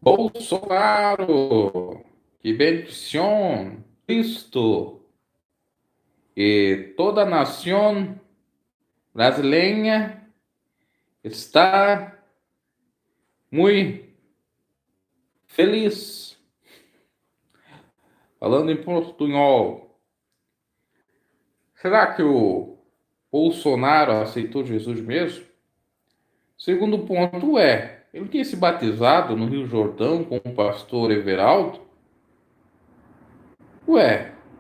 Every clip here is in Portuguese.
Bolsonaro, que bendición, Cristo e toda a nação brasileira está muito feliz. Falando em portunhol, será que o Bolsonaro aceitou Jesus mesmo? Segundo ponto ele tinha se batizado no Rio Jordão com o pastor Everaldo?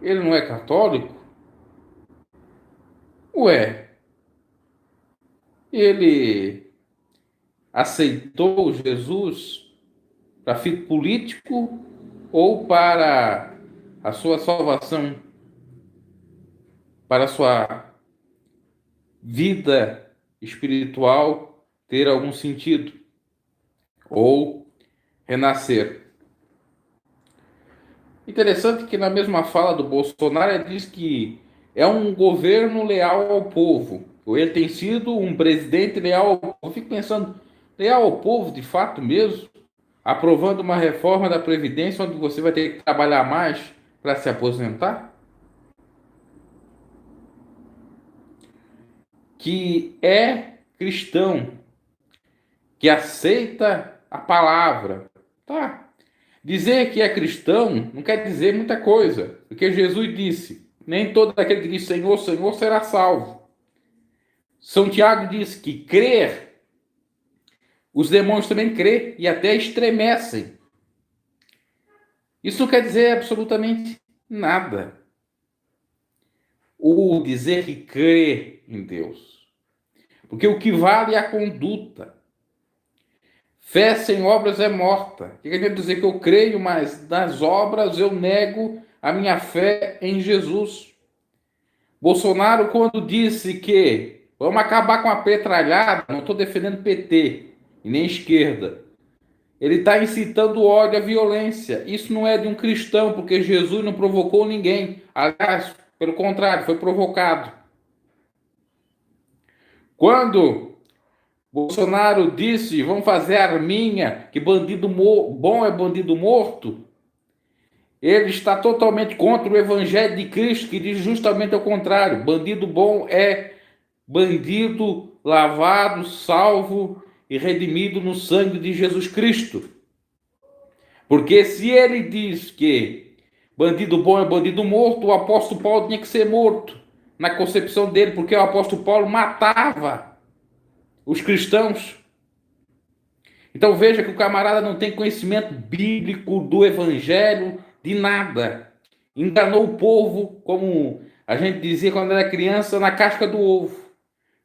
Ele não é católico? Ué, ele aceitou Jesus para fim político ou para a sua salvação, para a sua vida espiritual ter algum sentido ou renascer? Interessante que na mesma fala do Bolsonaro ele diz que é um governo leal ao povo, ou ele tem sido um presidente leal ao povo. Eu fico pensando, leal ao povo de fato mesmo? Aprovando uma reforma da Previdência onde você vai ter que trabalhar mais para se aposentar? Que é cristão, que aceita a palavra. Tá. Dizer que é cristão não quer dizer muita coisa, porque Jesus disse: nem todo aquele que diz Senhor, Senhor será salvo. São Tiago diz que crer, os demônios também crê e até estremecem. Isso não quer dizer absolutamente nada. O dizer que crê em Deus. Porque o que vale é a conduta. Fé sem obras é morta. O que quer dizer? Que eu creio, mas nas obras eu nego a minha fé em Jesus. Bolsonaro, quando disse que vamos acabar com a petralhada, não estou defendendo PT e nem esquerda. Ele está incitando ódio à violência. Isso não é de um cristão, porque Jesus não provocou ninguém. Aliás, pelo contrário, foi provocado. Quando Bolsonaro disse: vamos fazer arminha, que bandido bom é bandido morto, ele está totalmente contra o Evangelho de Cristo, que diz justamente o contrário: bandido bom é bandido lavado, salvo e redimido no sangue de Jesus Cristo. Porque se ele diz que bandido bom é bandido morto, o apóstolo Paulo tinha que ser morto, na concepção dele, porque o apóstolo Paulo matava os cristãos. Então veja que o camarada não tem conhecimento bíblico do evangelho, de nada. Enganou o povo, como a gente dizia quando era criança, na casca do ovo,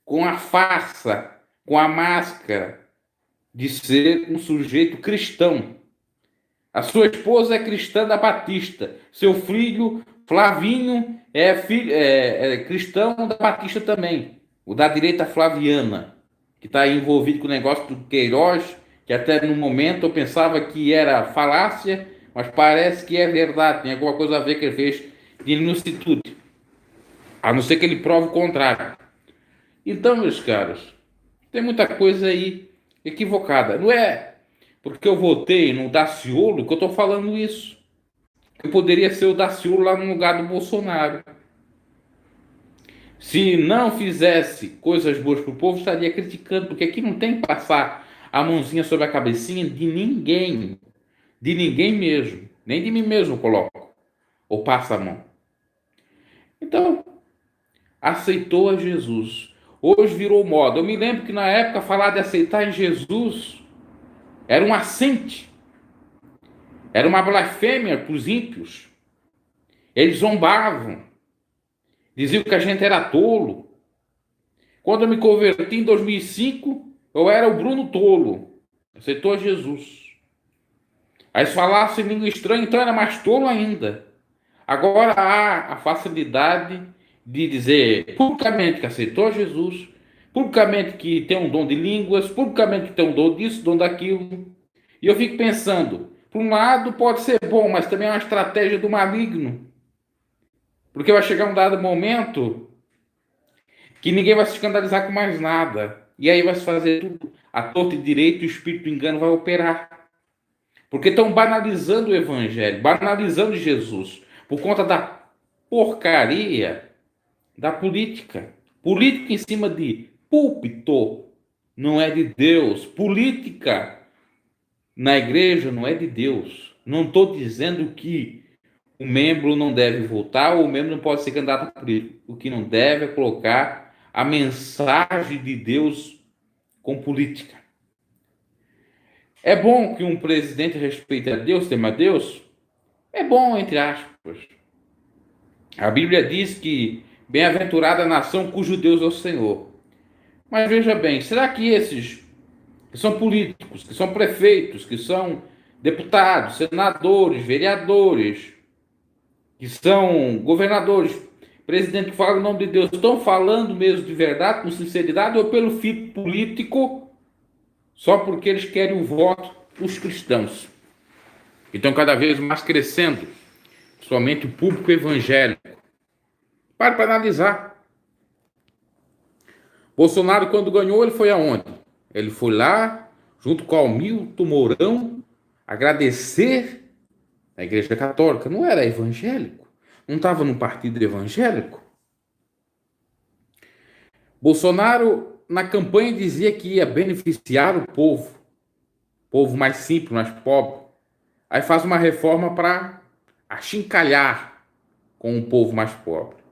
com a farsa, com a máscara de ser um sujeito cristão. A sua esposa é cristã da Batista. Seu filho, Flavinho, é cristão da Batista também. O da direita flaviana, que está envolvido com o negócio do Queiroz, que até no momento eu pensava que era falácia, mas parece que é verdade. Tem alguma coisa a ver que ele fez de ilicitude. A não ser que ele prove o contrário. Então, meus caros, tem muita coisa aí equivocada. Não é porque eu votei no Daciolo que eu estou falando isso. Eu poderia ser o Daciolo lá no lugar do Bolsonaro. Se não fizesse coisas boas para o povo, estaria criticando, porque aqui não tem que passar a mãozinha sobre a cabecinha de ninguém mesmo, nem de mim mesmo coloco, ou passa a mão. Então, aceitou a Jesus. Hoje virou moda. Eu me lembro que na época falar de aceitar em Jesus era um assente, era uma blasfêmia para os ímpios. Eles zombavam, diziam que a gente era tolo. Quando eu me converti em 2005, eu era o Bruno Tolo. Aceitou a Jesus. Aí se falasse em língua estranha, então era mais tolo ainda. Agora há a facilidade de dizer publicamente que aceitou Jesus, publicamente que tem um dom de línguas, publicamente que tem um dom disso, dom daquilo. E eu fico pensando, por um lado pode ser bom, mas também é uma estratégia do maligno. Porque vai chegar um dado momento que ninguém vai se escandalizar com mais nada. E aí vai se fazer tudo à torta e direito e o espírito do engano vai operar. Porque estão banalizando o evangelho, banalizando Jesus, por conta da porcaria da política. Política em cima de púlpito não é de Deus. Política na igreja não é de Deus. Não estou dizendo que o membro não deve votar ou o membro não pode ser candidato a político. O que não deve é colocar a mensagem de Deus com política. É bom que um presidente respeite a Deus, tema a Deus? É bom, entre aspas. A Bíblia diz que bem-aventurada a nação cujo Deus é o Senhor. Mas veja bem, será que esses que são políticos, que são prefeitos, que são deputados, senadores, vereadores, que são governadores, presidente que fala em nome de Deus, estão falando mesmo de verdade, com sinceridade, ou pelo fito político, só porque eles querem o voto dos cristãos? Então, cada vez mais crescendo, somente o público evangélico. Para analisar. Bolsonaro, quando ganhou, ele foi aonde? Ele foi lá, junto com Hamilton Mourão, agradecer a Igreja Católica. Não era evangélico. Não estava no partido evangélico. Bolsonaro, na campanha, dizia que ia beneficiar o povo mais simples, mais pobre. Aí faz uma reforma para achincalhar com o povo mais pobre.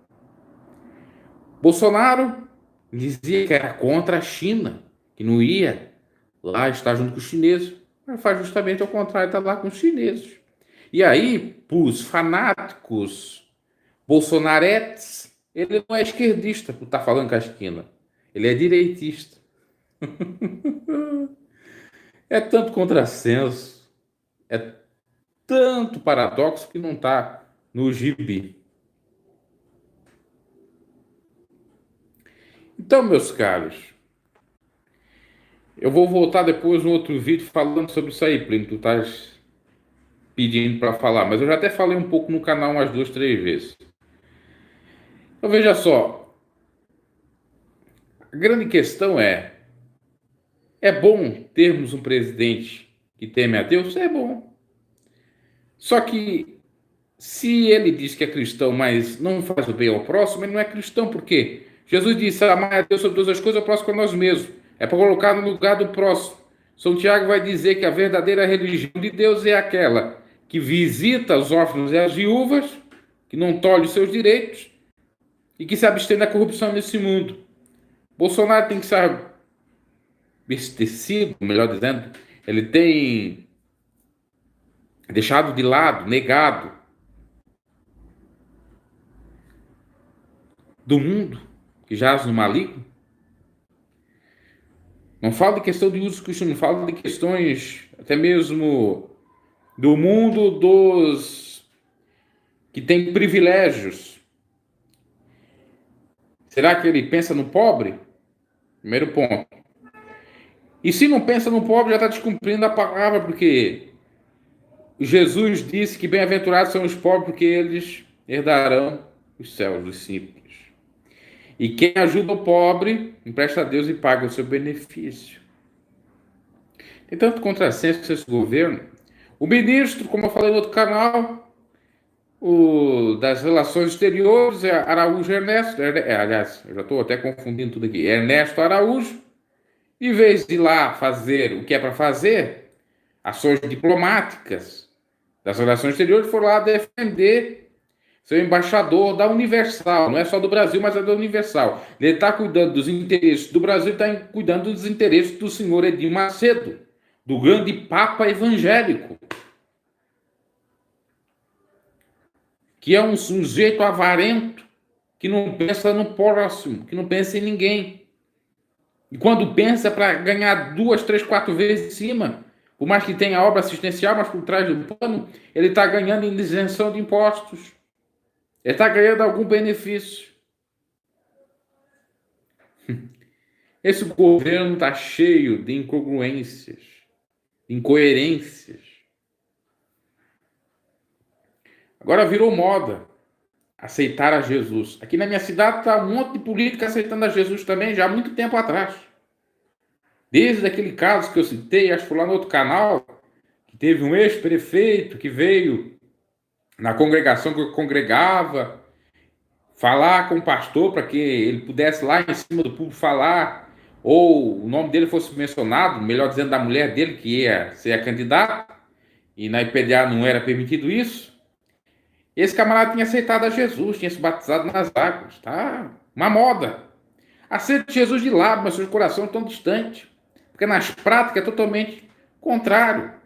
Bolsonaro dizia que era contra a China, que não ia lá estar junto com os chineses, mas faz justamente ao contrário, está lá com os chineses. E aí, para os fanáticos bolsonaretes, ele não é esquerdista por estar falando com a China, ele é direitista. É tanto contrassenso, é tanto paradoxo que não está no gibi. Então, meus caros, eu vou voltar depois no outro vídeo falando sobre isso aí, Plínio, tu estás pedindo para falar, mas eu já até falei um pouco no canal umas 2, 3 vezes. Então veja só, a grande questão é bom termos um presidente que teme a Deus? É bom. Só que se ele diz que é cristão, mas não faz o bem ao próximo, ele não é cristão, por quê? Jesus disse, amar a Deus sobre todas as coisas, o próximo com nós mesmos. É para colocar no lugar do próximo. São Tiago vai dizer que a verdadeira religião de Deus é aquela que visita os órfãos e as viúvas, que não tolhe os seus direitos e que se abstém da corrupção nesse mundo. Bolsonaro tem que ser abstecido, melhor dizendo, ele tem deixado de lado, negado do mundo que jaz no maligno. Não falo de questão de uso cristão, não falo de questões até mesmo do mundo dos que tem privilégios. Será que ele pensa no pobre? Primeiro ponto. E se não pensa no pobre, já está descumprindo a palavra, porque Jesus disse que bem-aventurados são os pobres, porque eles herdarão os céus, os simples. E quem ajuda o pobre, empresta a Deus e paga o seu benefício. Tem tanto contrassenso esse governo. O ministro, como eu falei no outro canal, das Relações Exteriores, é Araújo Ernesto. Aliás, eu já estou até confundindo tudo aqui. Ernesto Araújo, em vez de ir lá fazer o que é para fazer, ações diplomáticas das Relações Exteriores, foram lá defender seu embaixador da Universal, não é só do Brasil, mas é da Universal. Ele está cuidando dos interesses do Brasil e está cuidando dos interesses do senhor Edir Macedo, do grande Papa evangélico, que é um sujeito avarento, que não pensa no próximo, que não pensa em ninguém. E quando pensa para ganhar 2, 3, 4 vezes em cima, por mais que tenha obra assistencial, mas por trás do pano, ele está ganhando em isenção de impostos. Ele está ganhando algum benefício. Esse governo está cheio de incongruências, de incoerências. Agora virou moda aceitar a Jesus. Aqui na minha cidade está um monte de política aceitando a Jesus também, já há muito tempo atrás. Desde aquele caso que eu citei, acho que foi lá no outro canal, que teve um ex-prefeito que veio na congregação que eu congregava falar com o pastor para que ele pudesse lá em cima do púlpito falar, ou o nome dele fosse mencionado, melhor dizendo, da mulher dele, que ia ser a candidata, e na IPDA não era permitido isso. Esse camarada tinha aceitado a Jesus, tinha se batizado nas águas, tá? Uma moda. Aceita Jesus de lado, mas seu coração é tão distante, porque nas práticas é totalmente contrário.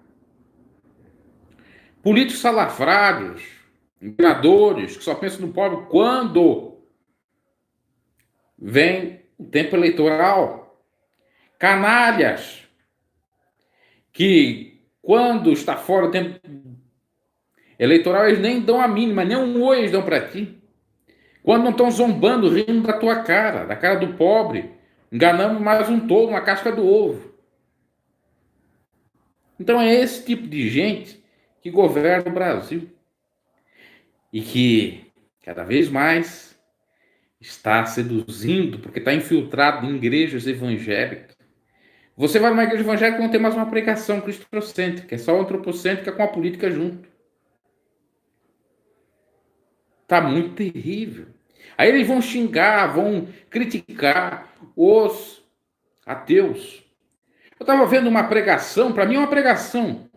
Políticos salafrários, enganadores, que só pensam no pobre quando vem o tempo eleitoral. Canalhas, que quando está fora do tempo eleitoral, eles nem dão a mínima, nem um oi eles dão para ti. Quando não estão zombando, rindo da tua cara, da cara do pobre, enganando mais um tolo na casca do ovo. Então é esse tipo de gente que governa o Brasil. E que cada vez mais está seduzindo, porque está infiltrado em igrejas evangélicas. Você vai numa igreja evangélica e não tem mais uma pregação cristocêntrica, é só antropocêntrica com a política junto. Está muito terrível. Aí eles vão xingar, vão criticar os ateus. Eu estava vendo uma pregação, para mim é uma pregação,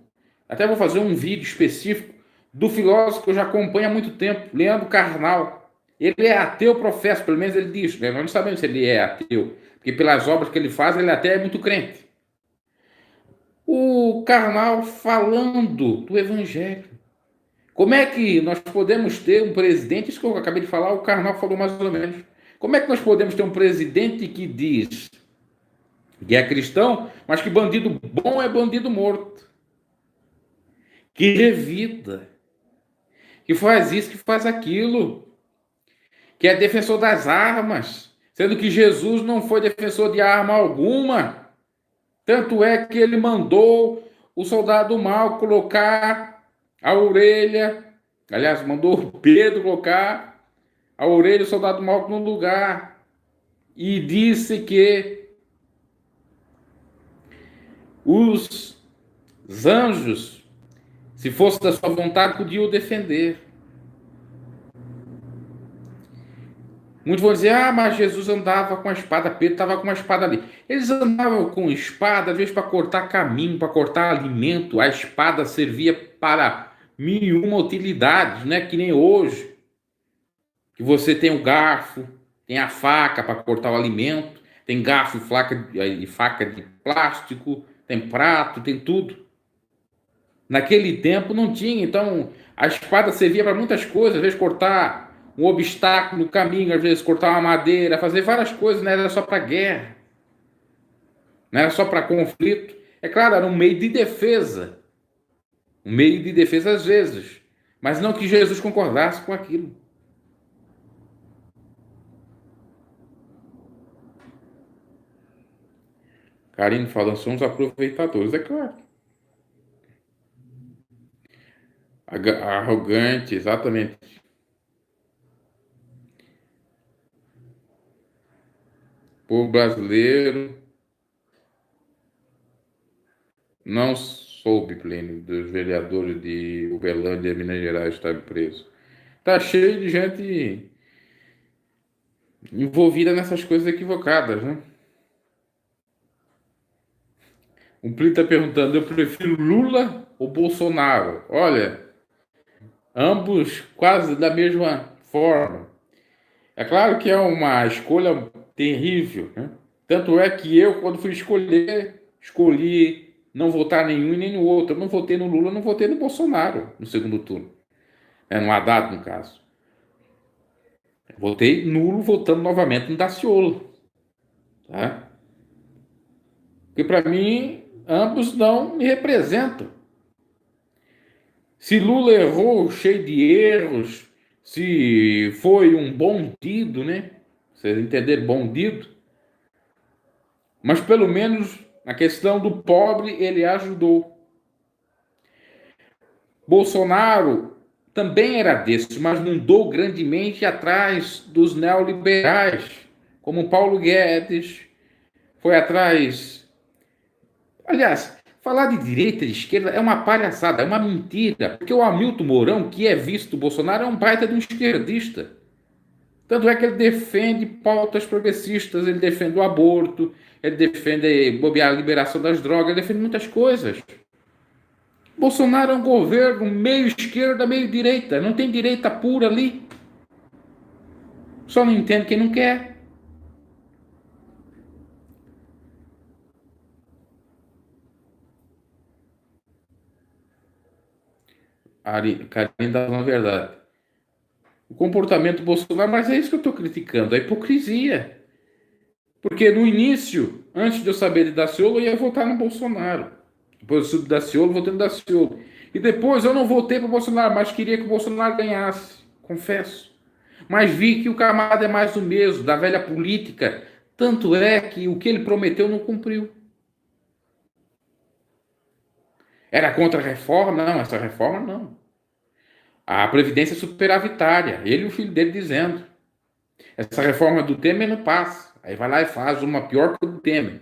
até vou fazer um vídeo específico, do filósofo que eu já acompanho há muito tempo, Leandro Carnal. Ele é ateu, professo, pelo menos ele diz, né? Nós não sabemos se ele é ateu, porque pelas obras que ele faz, ele até é muito crente. O Carnal falando do evangelho. Como é que nós podemos ter um presidente, isso que eu acabei de falar, o Carnal falou mais ou menos. Como é que nós podemos ter um presidente que diz que é cristão, mas que bandido bom é bandido morto? Que revida, que faz isso, que faz aquilo, que é defensor das armas, sendo que Jesus não foi defensor de arma alguma. Tanto é que ele mandou o soldado mau colocar a orelha, aliás, mandou Pedro colocar a orelha do soldado mau no lugar, e disse que os anjos, se fosse da sua vontade, podiam o defender. Muitos vão dizer, mas Jesus andava com a espada, Pedro estava com uma espada ali. Eles andavam com espada, às vezes, para cortar caminho, para cortar alimento. A espada servia para mil e uma utilidades, não é que nem hoje, que você tem o garfo, tem a faca para cortar o alimento, tem garfo e faca de plástico, tem prato, tem tudo. Naquele tempo não tinha, então a espada servia para muitas coisas, às vezes cortar um obstáculo no caminho, às vezes cortar uma madeira, fazer várias coisas, não era só para guerra, não era só para conflito. É claro, era um meio de defesa, às vezes, mas não que Jesus concordasse com aquilo. Karine falando, são os aproveitadores, é claro. Arrogante, exatamente. O povo brasileiro não soube, Plínio, dos vereadores de Uberlândia e Minas Gerais estarem presos. Tá cheio de gente envolvida nessas coisas equivocadas, né? O Plínio está perguntando, eu prefiro Lula ou Bolsonaro? Olha, ambos quase da mesma forma. É claro que é uma escolha terrível, né? Tanto é que eu, quando fui escolher, escolhi não votar nenhum e nem no outro. Eu não votei no Lula, não votei no Bolsonaro no segundo turno. No Haddad, no caso. Eu votei nulo, votando novamente no Daciolo. Tá? Porque, para mim, ambos não me representam. Se Lula errou, cheio de erros, se foi um bandido, né? Vocês entenderam, bandido? Mas pelo menos na questão do pobre ele ajudou. Bolsonaro também era desses, mas mudou grandemente atrás dos neoliberais, como Paulo Guedes, foi atrás. Aliás, Falar de direita e de esquerda é uma palhaçada, é uma mentira. Porque o Hamilton Mourão, que é vice do Bolsonaro, é um baita de um esquerdista. Tanto é que ele defende pautas progressistas, ele defende o aborto, ele defende bobear a liberação das drogas, ele defende muitas coisas. Bolsonaro é um governo meio esquerda, meio direita. Não tem direita pura ali. Só não entende quem não quer. A Karine está falando a verdade. O comportamento do Bolsonaro, mas é isso que eu estou criticando, a hipocrisia. Porque no início, antes de eu saber de Daciolo, eu ia votar no Bolsonaro. Depois eu soube Daciolo, votei no Daciolo. E depois eu não votei para o Bolsonaro, mas queria que o Bolsonaro ganhasse, confesso. Mas vi que o camarada é mais do mesmo, da velha política. Tanto é que o que ele prometeu não cumpriu. Era contra a reforma? Não, essa reforma não. A Previdência superavitária. Ele e o filho dele dizendo. Essa reforma do Temer não passa. Aí vai lá e faz uma pior que a do Temer.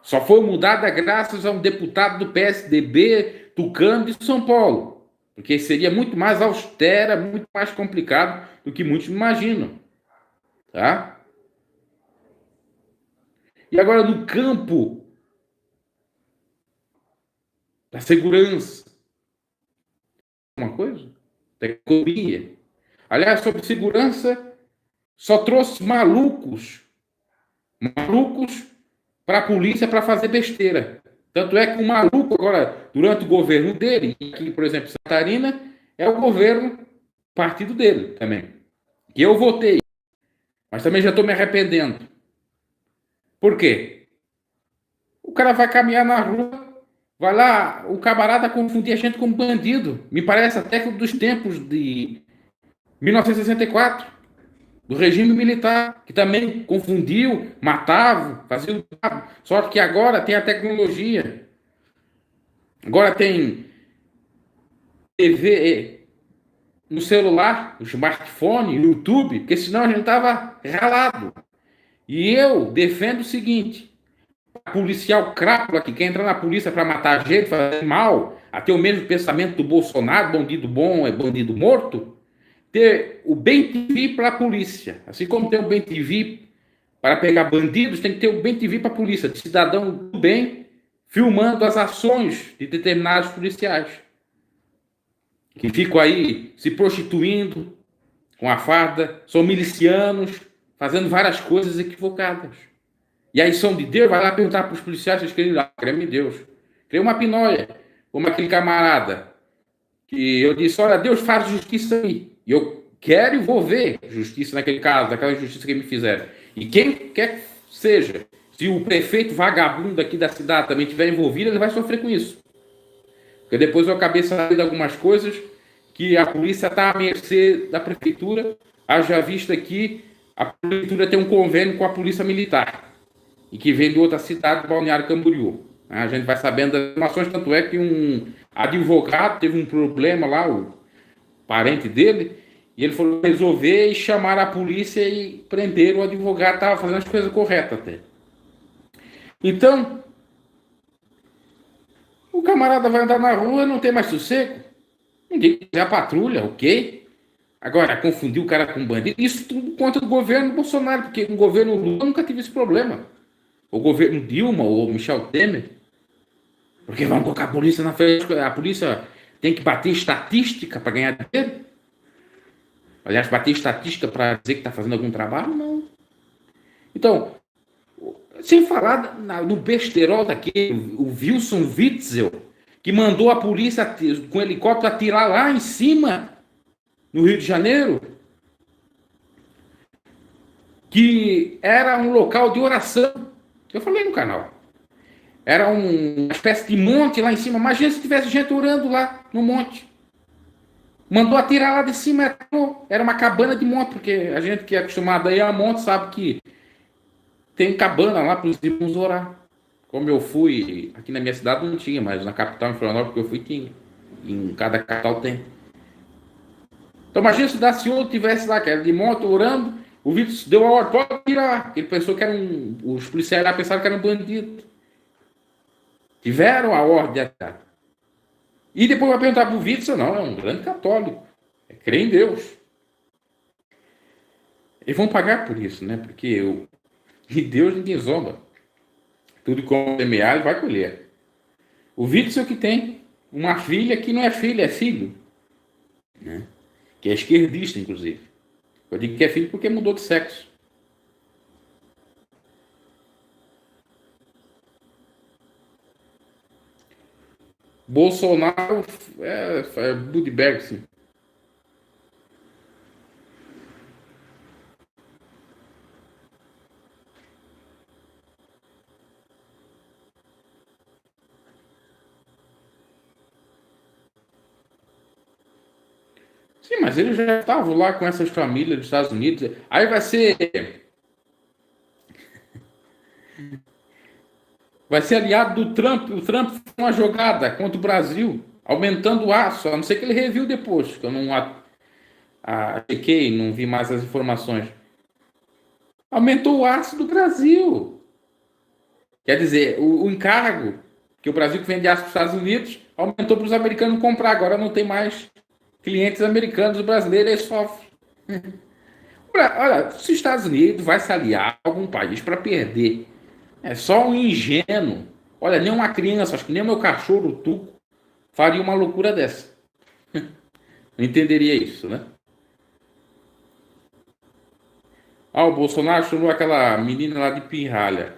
Só foi mudada graças a um deputado do PSDB, Tucano de São Paulo. Porque seria muito mais austera, muito mais complicado do que muitos imaginam. Tá? E agora no campo da segurança. Uma coisa? Da economia. Aliás, sobre segurança, só trouxe malucos para a polícia para fazer besteira. Tanto é que o maluco agora, durante o governo dele, aqui, por exemplo, Santa Catarina, é o governo, partido dele também. Que eu votei, mas também já estou me arrependendo. Por quê? O cara vai caminhar na rua, vai lá, o camarada confundir a gente com bandido. Me parece até que dos tempos de 1964, do regime militar, que também confundiu, matava, fazia o diabo. Só que agora tem a tecnologia. Agora tem TV no celular, no smartphone, no YouTube, porque senão a gente estava ralado. E eu defendo o seguinte: policial crápula que quer entrar na polícia para matar gente, fazer mal, a ter o mesmo pensamento do Bolsonaro, bandido bom é bandido morto, ter o bem TV para a polícia. Assim como tem o bem TV para pegar bandidos, tem que ter o bem TV para a polícia, de cidadão do bem, filmando as ações de determinados policiais. Que ficam aí se prostituindo com a farda, são milicianos, fazendo várias coisas equivocadas. E aí são de Deus, vai lá perguntar para os policiais se eles querem ir lá. Creme em Deus. Creio uma pinóia, como aquele camarada, que eu disse, olha, Deus faz justiça aí. E eu quero e vou ver justiça naquele caso, daquela justiça que me fizeram. E quem quer que seja, se o prefeito vagabundo aqui da cidade também estiver envolvido, ele vai sofrer com isso. Porque depois eu acabei sabendo algumas coisas que a polícia está à mercê da prefeitura. Haja vista que a prefeitura tem um convênio com a polícia militar e que vem de outra cidade, Balneário Camboriú. A gente vai sabendo das informações, tanto é que um advogado teve um problema lá, o parente dele, e ele foi resolver e chamar a polícia e prender o advogado, estava fazendo as coisas corretas até. Então, o camarada vai andar na rua, não tem mais sossego. Ninguém quiser a patrulha, ok? Agora, confundir o cara com bandido, isso tudo contra o governo Bolsonaro, porque o governo Lula nunca teve esse problema. O governo Dilma ou Michel Temer. Porque vão colocar a polícia na frente, a polícia tem que bater estatística para ganhar dinheiro? Aliás, bater estatística para dizer que está fazendo algum trabalho? Não. Então, sem falar no besterol daquele, o Wilson Witzel, que mandou a polícia com helicóptero atirar lá em cima, no Rio de Janeiro, que era um local de oração. Eu falei no canal. Era uma espécie de monte lá em cima. Imagina se tivesse gente orando lá no monte. Mandou atirar lá de cima. Era uma cabana de monte, porque a gente que é acostumado a ir a monte sabe que tem cabana lá para os irmãos orar. Como eu fui, aqui na minha cidade não tinha, mas na capital, em Florianópolis, que eu fui, tinha. Em cada capital tem. Então imagina se o Daciolo tivesse lá, que era de monte, orando, o Vitor deu a ordem, pode tirar. Ele pensou que era os policiais lá pensaram que era um bandido. Tiveram a ordem de atacar. E depois vai perguntar para o Witzel, não, é um grande católico. Crê em Deus. Eles vão pagar por isso, né? Porque de Deus ninguém zomba. Tudo como semear, ele vai colher. O Witzel que tem uma filha que não é filha, é filho. Né? Que é esquerdista, inclusive. Eu digo que é filho porque mudou de sexo. Bolsonaro é Budberg, sim. Sim, mas ele já estava lá com essas famílias dos Estados Unidos. Aí vai ser aliado do Trump. O Trump fez uma jogada contra o Brasil, aumentando o aço. A não ser que ele reviu depois, que eu não chequei, não vi mais as informações. Aumentou o aço do Brasil. Quer dizer, o encargo que o Brasil que vende aço para os Estados Unidos aumentou para os americanos comprar. Agora não tem mais clientes americanos, o brasileiro aí sofre. Olha, se os Estados Unidos vai se aliar a algum país para perder, é só um ingênuo. Olha, nem uma criança, acho que nem o meu cachorro, o Tuco, faria uma loucura dessa. Não entenderia isso, né? Ah, o Bolsonaro chamou aquela menina lá de pirralha.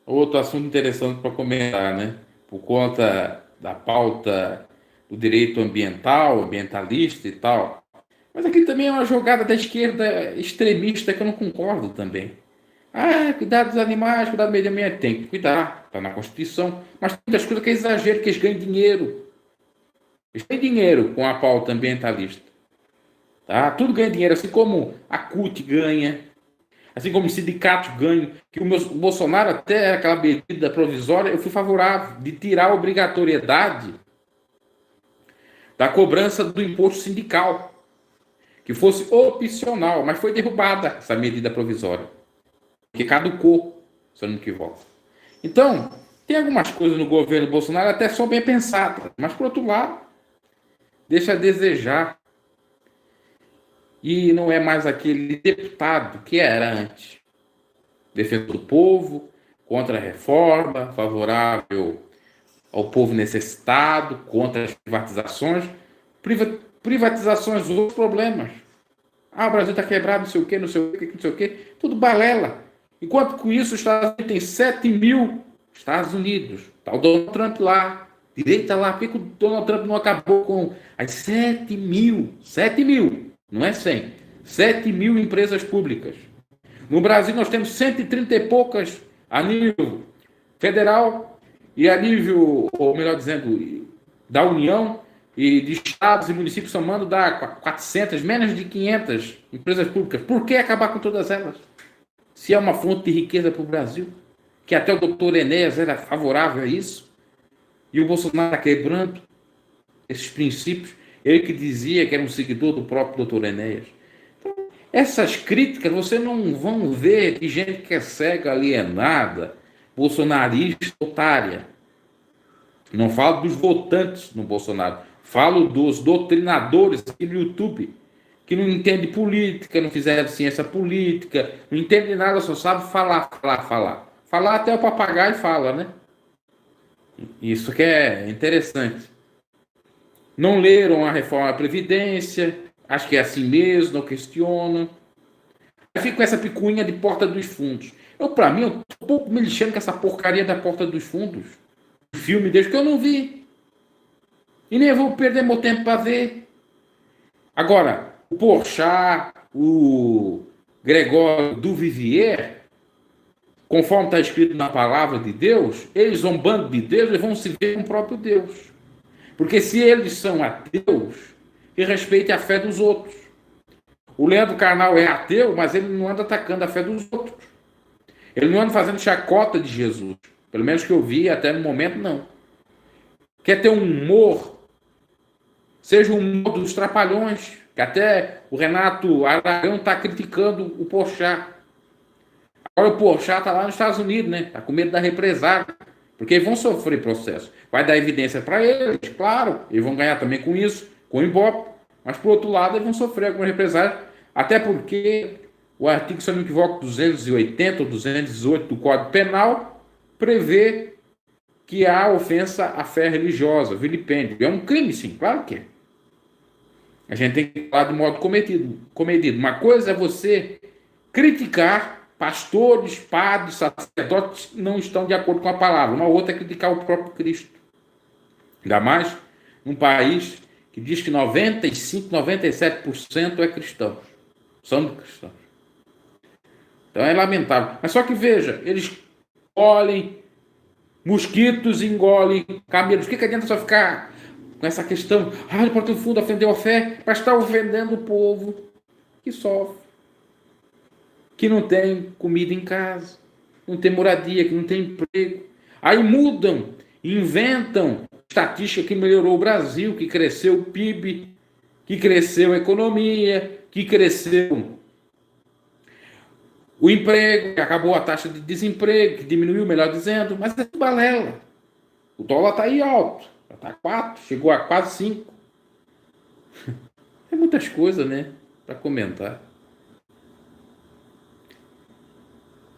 Outro assunto interessante para comentar, né? Por conta da pauta do direito ambiental, ambientalista e tal. Mas aqui também é uma jogada da esquerda extremista que eu não concordo também. Ah, cuidar dos animais, cuidar do meio ambiente. Tem que cuidar, está na Constituição. Mas tem muitas coisas que é exagero, que eles ganham dinheiro. Eles têm dinheiro com a pauta ambientalista. Tá? Tudo ganha dinheiro, assim como a CUT ganha, assim como os sindicatos ganham. Que o Bolsonaro, até aquela medida provisória, eu fui favorável de tirar a obrigatoriedade da cobrança do imposto sindical, que fosse opcional, mas foi derrubada essa medida provisória, que caducou, se eu não me equivoco. Então, tem algumas coisas no governo Bolsonaro até são bem pensadas, mas, por outro lado, deixa a desejar. E não é mais aquele deputado que era antes. Defensor do povo, contra a reforma, favorável ao povo necessitado, contra as privatizações. Privatizações, outros problemas. Ah, o Brasil está quebrado, não sei o quê, não sei o quê, não sei o quê. Tudo balela. Enquanto com isso, os Estados Unidos tem 7 mil Estados Unidos. Está o Donald Trump lá, direita lá. Por que o Donald Trump não acabou com as 7 mil? 7 mil, não é 100. 7 mil empresas públicas. No Brasil, nós temos 130 e poucas a nível federal e a nível, ou melhor dizendo, da União e de estados e municípios somando dá 400, menos de 500 empresas públicas. Por que acabar com todas elas? Se é uma fonte de riqueza para o Brasil, que até o doutor Enéas era favorável a isso, e o Bolsonaro está quebrando esses princípios, ele que dizia que era um seguidor do próprio doutor Enéas. Então, essas críticas você não vão ver de gente que é cega, alienada, bolsonarista, otária. Não falo dos votantes no Bolsonaro, falo dos doutrinadores aqui no YouTube, que não entendem política, não fizeram ciência política, não entendem nada, só sabe falar, falar, falar. Falar até o papagaio fala, né? Isso que é interessante. Não leram a reforma da Previdência, acho que é assim mesmo, não questionam. Aí fica com essa picuinha de porta dos fundos. Para mim, eu tô um pouco me lixando com essa porcaria da porta dos fundos. O filme desde que eu não vi. E nem vou perder meu tempo para ver. Agora, o Porchat, o Gregório Duvivier, conforme está escrito na palavra de Deus, eles zombando de Deus, eles vão se ver com o próprio Deus. Porque se eles são ateus, que respeite a fé dos outros. O Leandro Carnal é ateu, mas ele não anda atacando a fé dos outros. Ele não anda fazendo chacota de Jesus. Pelo menos que eu vi até no momento, não. Quer ter um humor, seja o humor dos trapalhões, que até o Renato Aragão está criticando o Porchat. Agora o Porchat está lá nos Estados Unidos, né? Está com medo da represália, porque eles vão sofrer processo. Vai dar evidência para eles, claro, eles vão ganhar também com isso, com o Ibope, mas por outro lado eles vão sofrer algumas represálias, até porque o artigo, se eu não me equivoco, 280 ou 218 do Código Penal prevê que há ofensa à fé religiosa, vilipêndio. É um crime, sim, claro que é. A gente tem que falar de modo comedido. Uma coisa é você criticar pastores, padres, sacerdotes que não estão de acordo com a palavra. Uma outra é criticar o próprio Cristo. Ainda mais num país que diz que 95, 97% é cristão. São cristãos. Então é lamentável. Mas só que veja, eles engolem mosquitos, engolem camelos. O que adianta só ficar com essa questão? Ah, o Porto do Fundo ofendeu a fé, mas está ofendendo o povo que sofre, que não tem comida em casa, não tem moradia, que não tem emprego. Aí mudam, inventam estatística que melhorou o Brasil, que cresceu o PIB, que cresceu a economia, que cresceu o emprego, que acabou a taxa de desemprego, que diminuiu, melhor dizendo, mas é tudo balela. O dólar está aí alto, já está 4, chegou a quase 5. É muitas coisas, né, para comentar.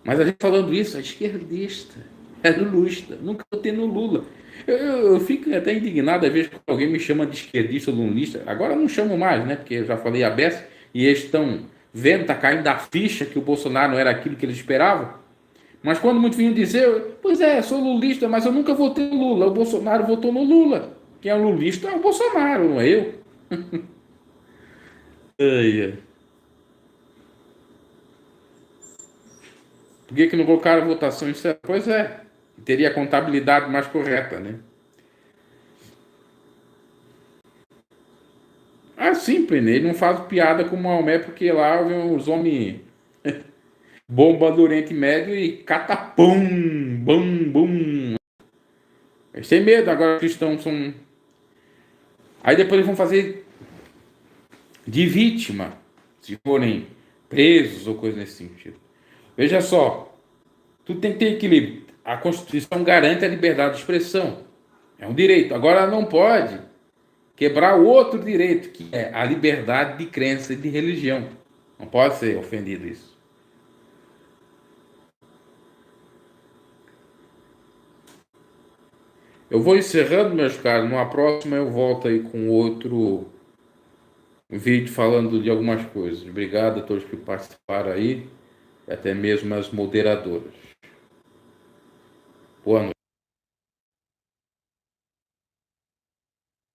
Mas a gente falando isso, é esquerdista, é lulista, nunca votei no Lula. Eu fico até indignado às vezes quando alguém me chama de esquerdista ou lulista. Agora eu não chamo mais, né, porque eu já falei a beça e eles estão vendo, está caindo a ficha que o Bolsonaro não era aquilo que eles esperavam. Mas quando muito vinham dizer, pois é, sou lulista, mas eu nunca votei no Lula. O Bolsonaro votou no Lula. Quem é lulista é o Bolsonaro, não é eu. Por que não colocaram votação em certo? Pois é, teria a contabilidade mais correta, né? Ah, simples, né? Ele não faz piada com o Maomé porque lá os homens bomba do Oriente Médio e catapum, bum, bum. Eles têm medo, agora os cristãos são. Aí depois eles vão fazer de vítima, se forem presos ou coisa nesse sentido. Veja só, tudo tem que ter equilíbrio. A Constituição garante a liberdade de expressão. É um direito. Agora não pode quebrar o outro direito, que é a liberdade de crença e de religião. Não pode ser ofendido isso. Eu vou encerrando, meus caros. Numa próxima eu volto aí com outro vídeo falando de algumas coisas. Obrigado a todos que participaram aí, até mesmo as moderadoras. Boa noite.